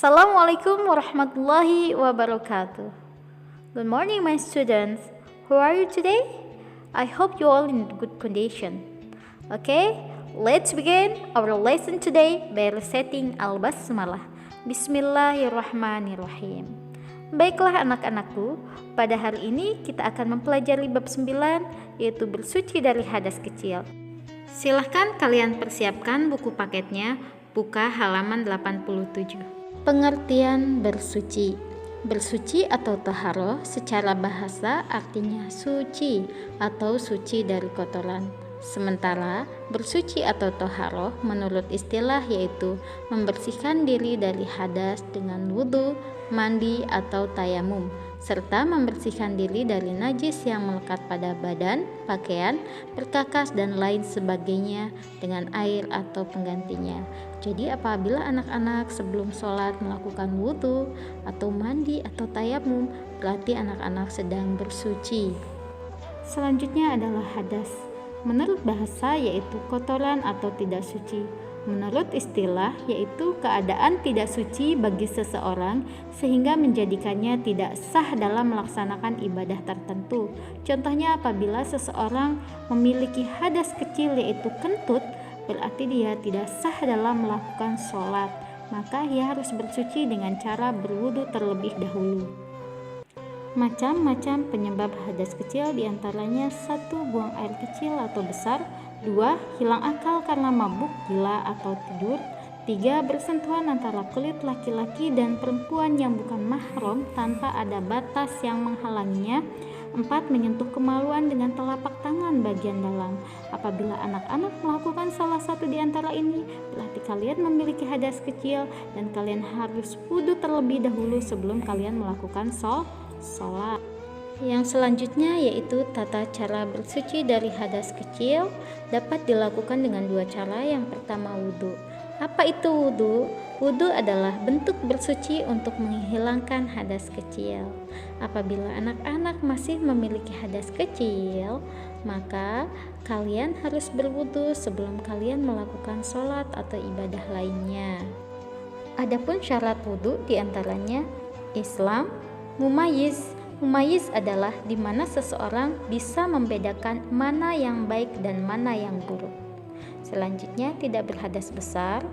Assalamualaikum warahmatullahi wabarakatuh. Good morning, my students. How are you today? I hope you all in good condition. Okay, let's begin our lesson today by reciting Al-Basmalah. Bismillahirrahmanirrahim. Baiklah anak-anakku, pada hari ini kita akan mempelajari bab 9, yaitu bersuci dari hadas kecil. Silahkan kalian persiapkan buku paketnya, buka halaman 87. Pengertian bersuci. Bersuci atau taharoh secara bahasa artinya suci atau suci dari kotoran. Sementara bersuci atau taharoh menurut istilah yaitu membersihkan diri dari hadas dengan wudu, mandi atau tayamum, serta membersihkan diri dari najis yang melekat pada badan, pakaian, perkakas dan lain sebagainya dengan air atau penggantinya. Jadi apabila anak-anak sebelum sholat melakukan wudhu atau mandi atau tayamum, berarti anak-anak sedang bersuci. Selanjutnya adalah hadas. Menurut bahasa yaitu kotoran atau tidak suci. Menurut istilah yaitu keadaan tidak suci bagi seseorang sehingga menjadikannya tidak sah dalam melaksanakan ibadah tertentu. Contohnya apabila seseorang memiliki hadas kecil yaitu kentut, berarti dia tidak sah dalam melakukan sholat, maka ia harus bersuci dengan cara berwudu terlebih dahulu. Macam-macam penyebab hadas kecil diantaranya 1. Buang air kecil atau besar, 2. Hilang akal karena mabuk, gila atau tidur, 3. Bersentuhan antara kulit laki-laki dan perempuan yang bukan mahram tanpa ada batas yang menghalanginya, 4. Menyentuh kemaluan dengan telapak tangan bagian dalam. Apabila anak-anak melakukan salah satu di antara ini, berarti kalian memiliki hadas kecil dan kalian harus wudu terlebih dahulu sebelum kalian melakukan sholat. Yang selanjutnya yaitu tata cara bersuci dari hadas kecil dapat dilakukan dengan 2 cara. Yang pertama wudu. Apa itu wudu? Wudu adalah bentuk bersuci untuk menghilangkan hadas kecil. Apabila anak-anak masih memiliki hadas kecil, maka kalian harus berwudu sebelum kalian melakukan sholat atau ibadah lainnya. Adapun syarat wudu diantaranya Islam, mumayyiz. Mumayyiz adalah di mana seseorang bisa membedakan mana yang baik dan mana yang buruk. Selanjutnya, tidak berhadas besar,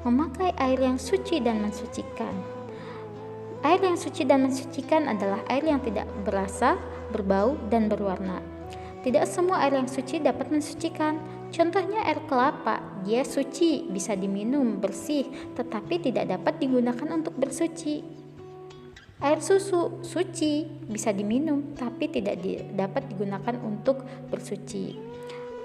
memakai air yang suci dan mensucikan. Air yang suci dan mensucikan adalah air yang tidak berasa, berbau, dan berwarna. Tidak semua air yang suci dapat mensucikan. Contohnya air kelapa, dia suci, bisa diminum, bersih, tetapi tidak dapat digunakan untuk bersuci. Air susu, suci, bisa diminum, tapi tidak dapat digunakan untuk bersuci.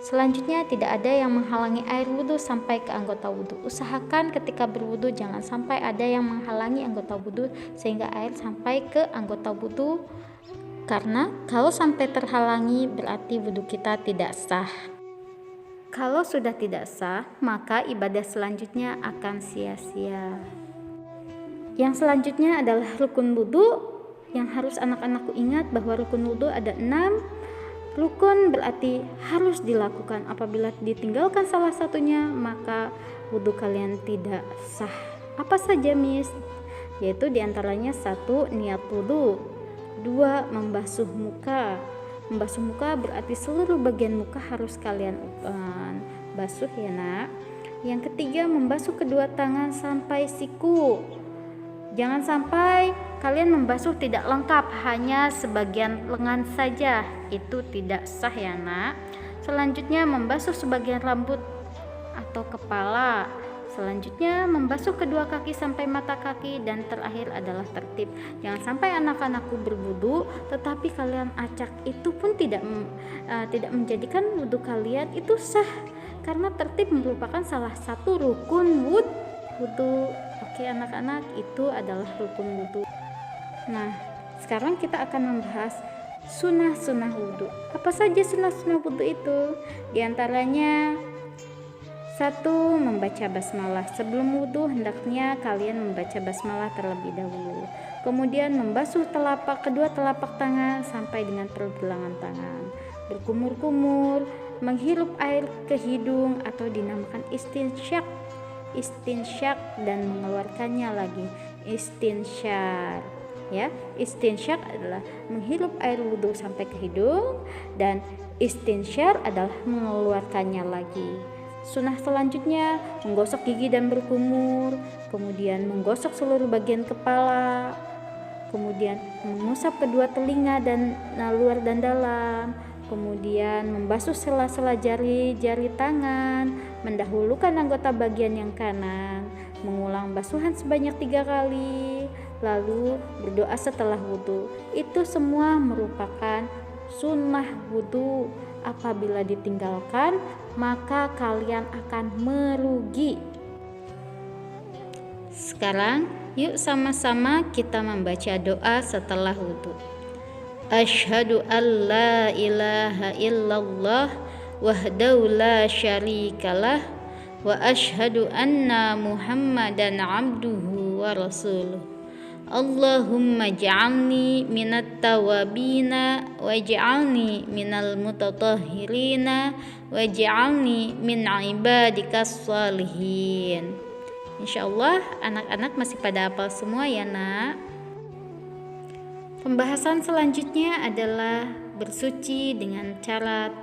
Selanjutnya, tidak ada yang menghalangi air wudhu sampai ke anggota wudhu. Usahakan ketika berwudhu jangan sampai ada yang menghalangi anggota wudhu sehingga air sampai ke anggota wudhu, karena kalau sampai terhalangi berarti wudhu kita tidak sah. Kalau sudah tidak sah, maka ibadah selanjutnya akan sia-sia. Yang selanjutnya adalah rukun wudhu. Yang harus anak-anakku ingat bahwa rukun wudhu ada 6. Rukun berarti harus dilakukan. Apabila ditinggalkan salah satunya, maka wudhu kalian tidak sah. Apa saja, Miss? Yaitu diantaranya 1. Niat wudhu, 2. Membasuh muka. Membasuh muka berarti seluruh bagian muka harus kalian basuh ya nak. Yang ketiga, membasuh kedua tangan sampai siku. Jangan sampai kalian membasuh tidak lengkap, hanya sebagian lengan saja, itu tidak sah ya nak. Selanjutnya membasuh sebagian rambut atau kepala. Selanjutnya membasuh kedua kaki sampai mata kaki, dan terakhir adalah tertib. Jangan sampai anak-anakku berwudu tetapi kalian acak, itu pun tidak menjadikan wudu kalian itu sah, karena tertib merupakan salah satu rukun wudu. Oke anak-anak, itu adalah rukun wudu. Nah, sekarang kita akan membahas sunnah-sunnah wudu. Apa saja sunnah-sunnah wudu itu? Di antaranya 1. Membaca basmalah. Sebelum wudu hendaknya kalian membaca basmalah terlebih dahulu. Kemudian membasuh kedua telapak tangan sampai dengan pergelangan tangan. Berkumur-kumur, menghirup air ke hidung atau dinamakan istinsyak dan mengeluarkannya lagi. istinsyar. Ya, istinsyar adalah menghirup air wudhu sampai ke hidung dan istinsyar adalah mengeluarkannya lagi. Sunnah selanjutnya menggosok gigi dan berkumur, kemudian menggosok seluruh bagian kepala, kemudian mengusap kedua telinga dan luar dan dalam, kemudian membasuh sela-sela jari-jari tangan, mendahulukan anggota bagian yang kanan, mengulang basuhan sebanyak 3 kali, lalu berdoa setelah wudhu. Itu semua merupakan sunnah wudhu. Apabila ditinggalkan, maka kalian akan merugi. Sekarang yuk sama-sama kita membaca doa setelah wudhu. Asyhadu an la ilaha illallah wahdahu la syarikalah wa asyhadu anna Muhammadan abduhu wa rasuluh. Allahumma ja'alni minat tawabina waj'alni minal mutatahhirina waj'alni min ibadikas salihin. Insyaallah anak-anak masih pada hafal semua ya nak. Pembahasan selanjutnya adalah bersuci dengan cara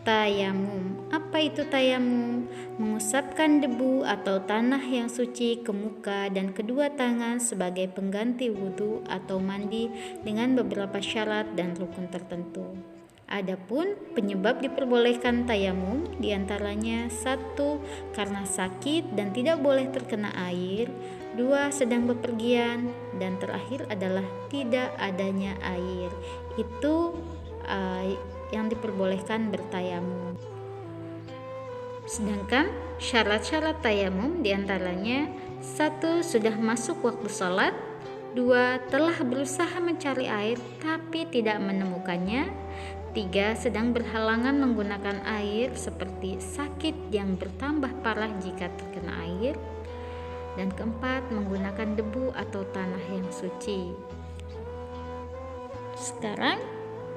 tayamum. Apa itu tayamum? Mengusapkan debu atau tanah yang suci ke muka dan kedua tangan sebagai pengganti wudhu atau mandi dengan beberapa syarat dan rukun tertentu. Adapun penyebab diperbolehkan tayamum diantaranya 1. Karena sakit dan tidak boleh terkena air, 2. Sedang bepergian, dan terakhir adalah tidak adanya air. Itu yang diperbolehkan bertayamum. Sedangkan syarat-syarat tayamum diantaranya 1. Sudah masuk waktu sholat, 2. Telah berusaha mencari air tapi tidak menemukannya, 3. Sedang berhalangan menggunakan air seperti sakit yang bertambah parah jika terkena air, dan 4. Menggunakan debu atau tanah yang suci. Sekarang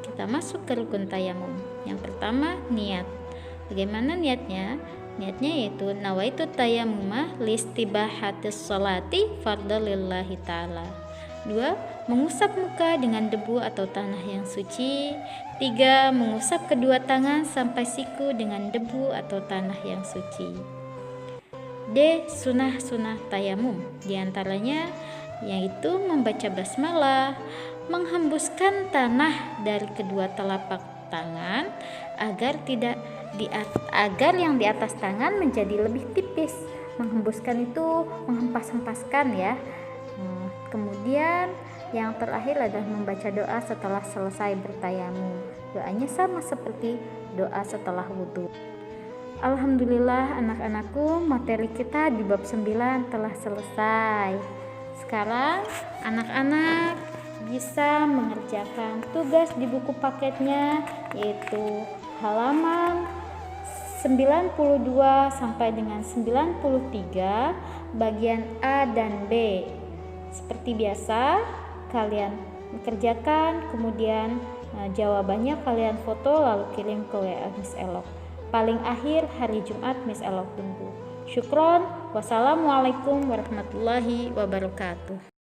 kita masuk ke rukun tayamum. Yang pertama, niat. Bagaimana niatnya? Niatnya yaitu nawaitu tayammuma listibahatis sholati fardhalillahi ta'ala. 2. Mengusap muka dengan debu atau tanah yang suci. 3. Mengusap kedua tangan sampai siku dengan debu atau tanah yang suci. D. Sunnah-sunnah tayamum. Di antaranya yaitu membaca basmalah, menghembuskan tanah dari kedua telapak tangan agar yang di atas tangan menjadi lebih tipis. Menghembuskan itu menghempas-hempaskan ya. Kemudian yang terakhir adalah membaca doa setelah selesai bertayamum. Doanya sama seperti doa setelah wudhu. Alhamdulillah anak-anakku, materi kita di bab 9 telah selesai. Sekarang anak-anak bisa mengerjakan tugas di buku paketnya, yaitu halaman 92 sampai dengan 93 bagian A dan B. Seperti biasa kalian mengerjakan, kemudian jawabannya kalian foto lalu kirim ke WA Miss Elok. Paling akhir hari Jumat Miss Elok tunggu. Syukron. Wassalamualaikum warahmatullahi wabarakatuh.